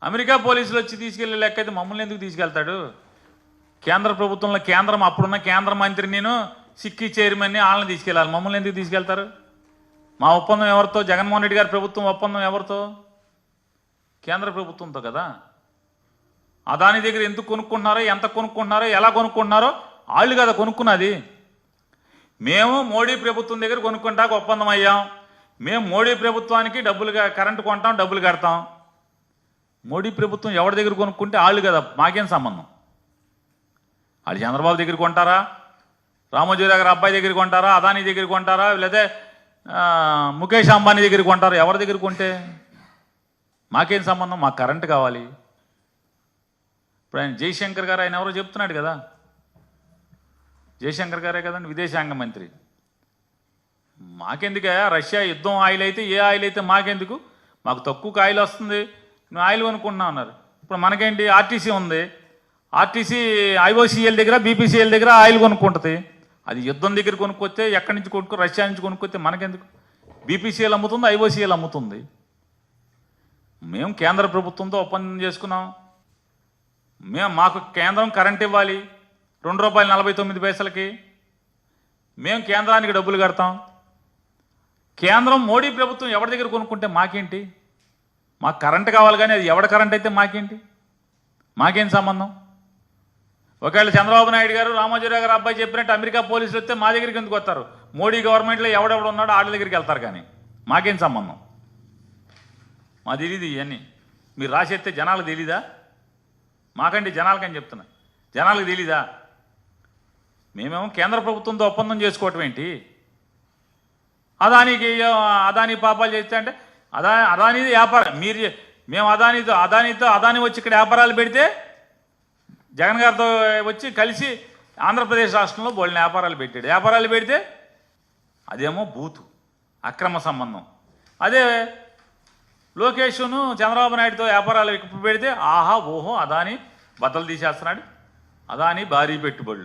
America పోలీసులు వచ్చి తీసుకెళ్లే లెక్క అయితే మమ్మల్ని ఎందుకు తీసుకెళ్తాడు? కేంద్ర ప్రభుత్వంలో అప్పుడున్న కేంద్ర మంత్రి నేను సిక్కీ చైర్మన్ని వాళ్ళని తీసుకెళ్ళాలి, మమ్మల్ని ఎందుకు తీసుకెళ్తారు? మా ఒప్పందం ఎవరితో? జగన్మోహన్ రెడ్డి గారి ప్రభుత్వం ఒప్పందం ఎవరితో? కేంద్ర ప్రభుత్వంతో కదా. అదాని దగ్గర ఎందుకు కొనుక్కుంటున్నారో, ఎంత కొనుక్కుంటున్నారో, ఎలా కొనుక్కుంటున్నారో వాళ్ళు కదా కొనుక్కున్నది. మేము మోడీ ప్రభుత్వం దగ్గర కొనుక్కుంటాక ఒప్పందం అయ్యాం. మేము మోడీ ప్రభుత్వానికి కరెంటు కొంటాం, డబ్బులు కడతాం. మోడీ ప్రభుత్వం ఎవరి దగ్గర కొనుక్కుంటే వాళ్ళు కదా, మాకేం సంబంధం? వాళ్ళు చంద్రబాబు దగ్గర కొంటారా, రామోజీరావు గారి అబ్బాయి దగ్గర కొంటారా, అదానీ దగ్గర కొంటారా, లేదా ముఖేష్ అంబానీ దగ్గర కొంటారా? ఎవరి దగ్గర కొంటే మాకేం సంబంధం? మాకు కరెంటు కావాలి. ఇప్పుడు ఆయన జయశంకర్ గారు, ఆయన ఎవరో చెప్తున్నాడు కదా, జయశంకర్ గారే కదండి విదేశాంగ మంత్రి. మాకెందుకు? రష్యా యుద్ధం ఆయిల్ అయితే ఏ ఆయిల్ అయితే మాకెందుకు? మాకు తక్కువకి ఆయిల్ వస్తుంది, నువ్వు ఆయిల్ కొనుక్కుంటున్నావు అన్నారు. ఇప్పుడు మనకేంటి? ఆర్టీసీ ఉంది, ఆర్టీసీ ఐఓసీఎల్ దగ్గర బీపీసీఎల్ దగ్గర ఆయిల్ కొనుక్కుంటుంది. అది యుద్ధం దగ్గర కొనుక్కొస్తే ఎక్కడి నుంచి కొనుక్కో, రష్యా నుంచి కొనుక్కొస్తే మనకెందుకు? బీపీసీఎల్ అమ్ముతుంది, ఐఓసీఎల్ అమ్ముతుంది. మేము కేంద్ర ప్రభుత్వంతో ఒప్పందం చేసుకున్నాం. మాకు కేంద్రం కరెంట్ ఇవ్వాలి ₹2.49. మేము కేంద్రానికి డబ్బులు కడతాం. కేంద్రం మోడీ ప్రభుత్వం ఎవరి దగ్గర కొనుక్కుంటే మాకేంటి? మాకు కరెంటు కావాలి, కానీ అది ఎవడ కరెంట్ అయితే మాకేంటి? మాకేం సంబంధం? ఒకవేళ చంద్రబాబు నాయుడు గారు, రామోజీరావు గారు అబ్బాయి చెప్పినట్టు అమెరికా పోలీసులు వస్తే మా దగ్గరికి ఎందుకు వస్తారు? మోడీ గవర్నమెంట్లో ఎవడెవడు ఉన్నాడో వాళ్ళ దగ్గరికి వెళ్తారు, కానీ మాకేం సంబంధం? మా తెలీదు ఇవన్నీ. మీరు రాసేస్తే జనాలకు తెలీదా? మాకండి జనాలకని చెప్తున్నా, జనాలకు తెలీదా? మేమేమో కేంద్ర ప్రభుత్వంతో ఒప్పందం చేసుకోవటం ఏంటి? అదానీ పాపాలు చేస్తే అంటే అదానీది వ్యాపారం. మేము అదానీ వచ్చి ఇక్కడ వ్యాపారాలు పెడితే జగన్ గారితో వచ్చి కలిసి ఆంధ్రప్రదేశ్ రాష్ట్రంలో బోల్ని వ్యాపారాలు పెట్టాడు. వ్యాపారాలు పెడితే అదేమో బూతు, అక్రమ సంబంధం. అదే లోకేష్ను చంద్రబాబు నాయుడుతో వ్యాపారాలు పెడితే ఆహా ఓహో అదానీ బద్దలు తీసేస్తున్నాడు, అదానీ భారీ పెట్టుబడులు.